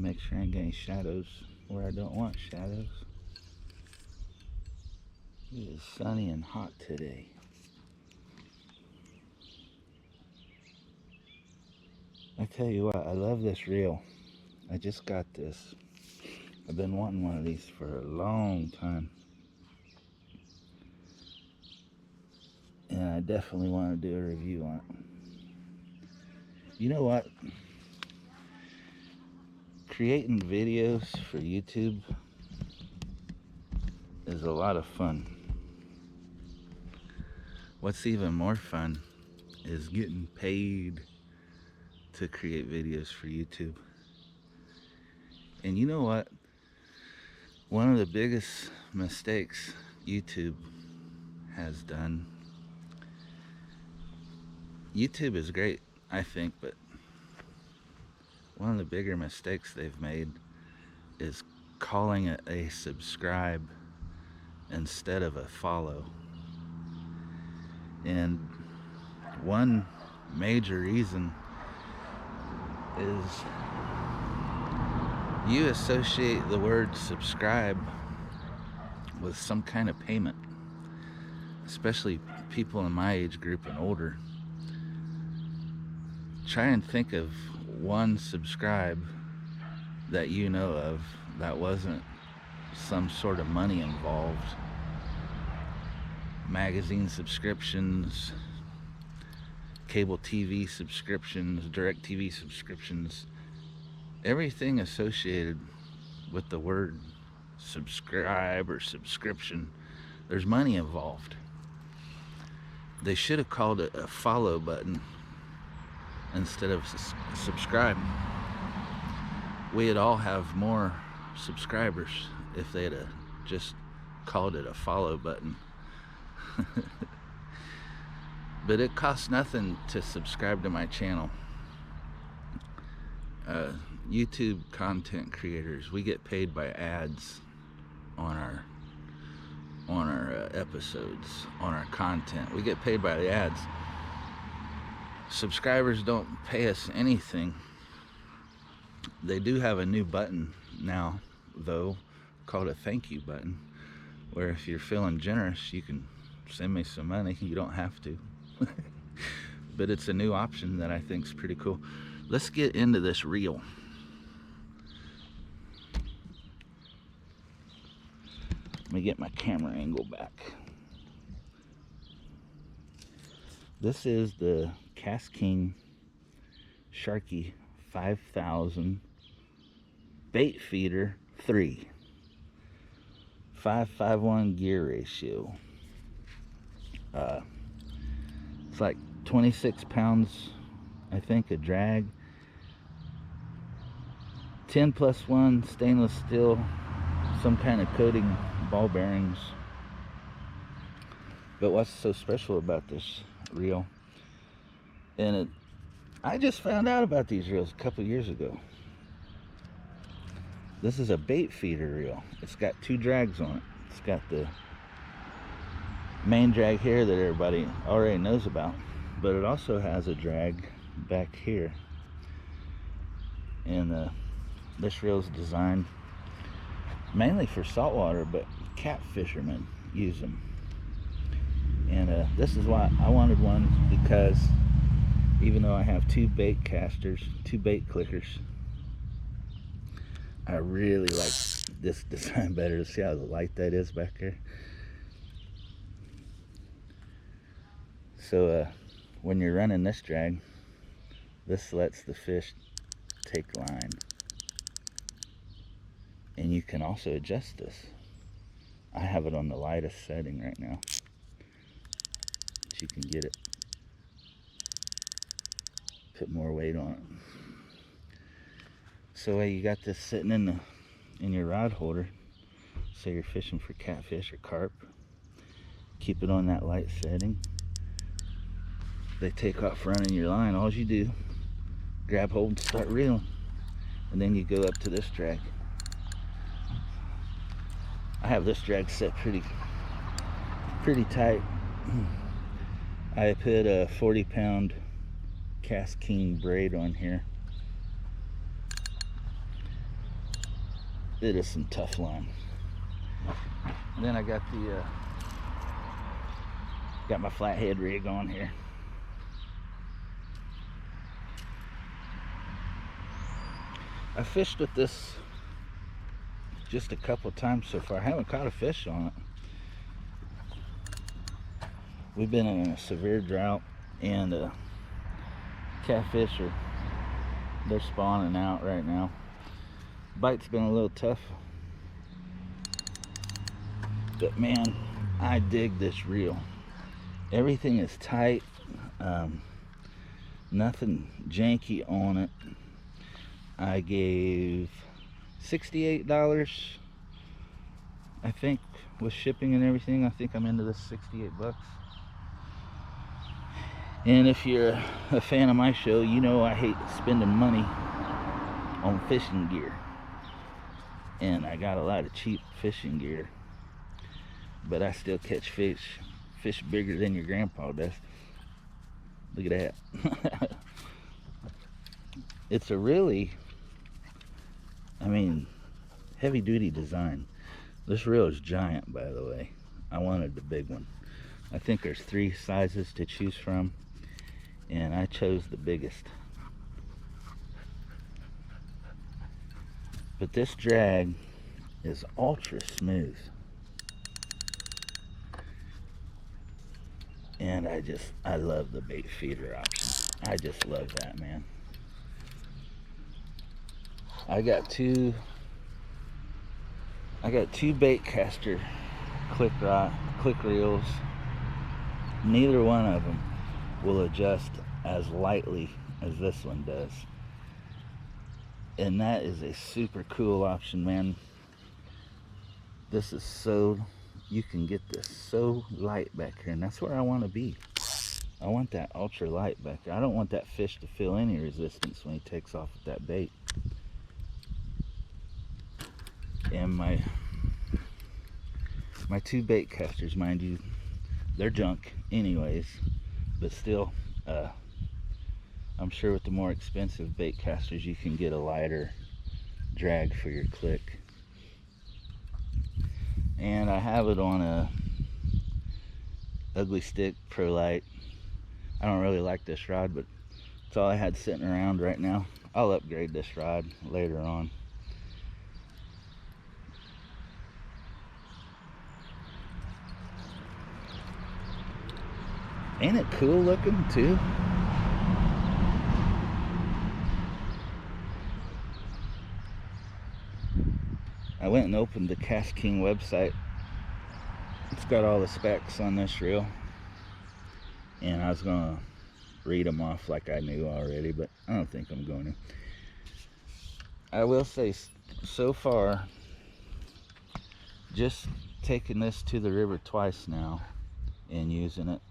make sure I ain't got any shadows where I don't want shadows. It is sunny and hot today. I tell you what, I love this reel. I just got this. I've been wanting one of these for a long time. And I definitely want to do a review on it. You know what? Creating videos for YouTube is a lot of fun. What's even more fun is getting paid to create videos for YouTube. And you know what? One of the biggest mistakes YouTube has done, YouTube is great, I think, but one of the bigger mistakes they've made is calling it a subscribe instead of a follow. And one major reason is you associate the word subscribe with some kind of payment, especially people in my age group and older. Try and think of one subscribe that you know of that wasn't some sort of money involved. Magazine subscriptions, cable TV subscriptions, direct TV subscriptions, everything associated with the word subscribe or subscription, there's money involved. They should have called it a follow button instead of subscribe. We'd all have more subscribers if they'd have just called it a follow button. But it costs nothing to subscribe to my channel. YouTube content creators, we get paid by ads on our episodes, on our content. We get paid by the ads. Subscribers don't pay us anything. They do have a new button now, though, called a thank you button, where if you're feeling generous, you can send me some money. You don't have to. But it's a new option that I think is pretty cool. Let's get into this reel. Let me get my camera angle back. This is the Kastking Sharky 5000 Baitfeeder III. 5:1 gear ratio. It's like 26 pounds, I think, a drag. 10+1 stainless steel, some kind of coating, ball bearings. But what's so special about this reel, and I just found out about these reels a couple years ago. This is a bait feeder reel. It's got two drags on it. It's got the main drag here that everybody already knows about, but it also has a drag back here. And this reel is designed mainly for saltwater, but cat fishermen use them. And this is why I wanted one, because even though I have two bait casters, two bait clickers, I really like this design better. See how light that is back there? So when you're running this drag, this lets the fish take line. And you can also adjust this. I have it on the lightest setting right now, but you can get it, put more weight on it. So you got this sitting in your rod holder. Say you're fishing for catfish or carp, keep it on that light setting. They take off running your line. All you do, grab hold and start reeling, and then you go up to this drag. I have this drag set pretty tight. I put a 40-pound Kastking braid on here, it is some tough line. And then I got the got my flathead rig on here. I fished with this just a couple times so far. I haven't caught a fish on it. We've been in a severe drought, and catfish they're spawning out right now. Bite's been a little tough, but man, I dig this reel. Everything is tight, nothing janky on it. I gave $68, I think, with shipping and everything. I think I'm into this 68 bucks. And if you're a fan of my show, you know I hate spending money on fishing gear. And I got a lot of cheap fishing gear, but I still catch fish bigger than your grandpa does. Look at that. It's a really, I mean, heavy duty design. This reel is giant, by the way. I wanted the big one. I think there's 3 sizes to choose from, and I chose the biggest. But this drag is ultra smooth, and I love the bait feeder option. I just love that, man. I got two bait caster click reels. Neither one of them will adjust as lightly as this one does, and that is a super cool option, man. This is so, you can get this so light back here, and that's where I want to be. I want that ultra light back there. I don't want that fish to feel any resistance when he takes off with that bait. And my 2 bait casters, mind you, they're junk anyways, but still, I'm sure with the more expensive bait casters you can get a lighter drag for your click. And I have it on a Ugly Stick Pro Light. I don't really like this rod, but it's all I had sitting around right now. I'll upgrade this rod later on. Ain't it cool looking too? I went and opened the Kastking website. It's got all the specs on this reel, and I was gonna read them off like I knew already, but I don't think I'm going to. I will say, so far, just taking this to the river twice now and using it,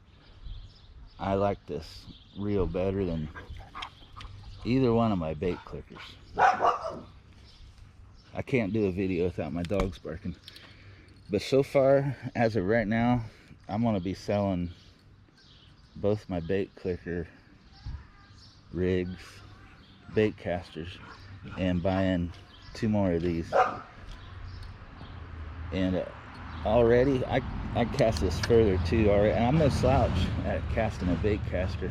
I like this reel better than either one of my bait clickers. I can't do a video without my dogs barking. But so far, as of right now, I'm going to be selling both my bait clicker rigs, bait casters, and buying 2 more of these. And already, I cast this further too already, and I'm no slouch at casting a bait caster.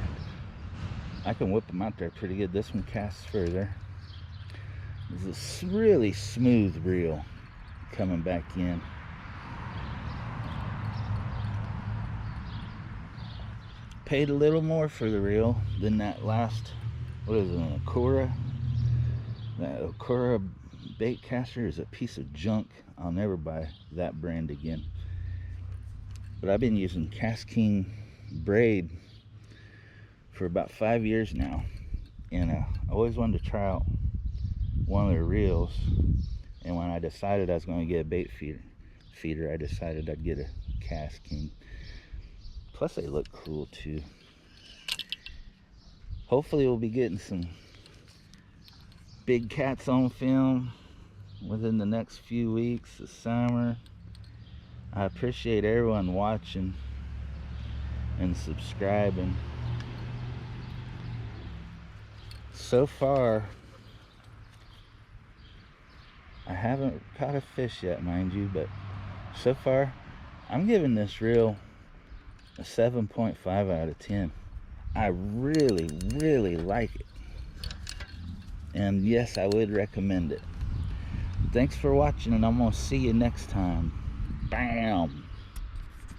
I can whip them out there pretty good. This one casts further. This is a really smooth reel coming back in. Paid a little more for the reel than that last, what is it, an Okura? That Okura bait caster is a piece of junk. I'll never buy that brand again. But I've been using Kastking braid for about 5 years now, and I always wanted to try out one of their reels. And when I decided I was going to get a bait feeder, I decided I'd get a Kastking. Plus they look cool too. Hopefully we'll be getting some big cats on film within the next few weeks this summer. I appreciate everyone watching and subscribing. So far, I haven't caught a fish yet, mind you, but so far I'm giving this reel a 7.5 out of 10. I really, really like it. And yes, I would recommend it. Thanks for watching, and I'm going to see you next time. Bam!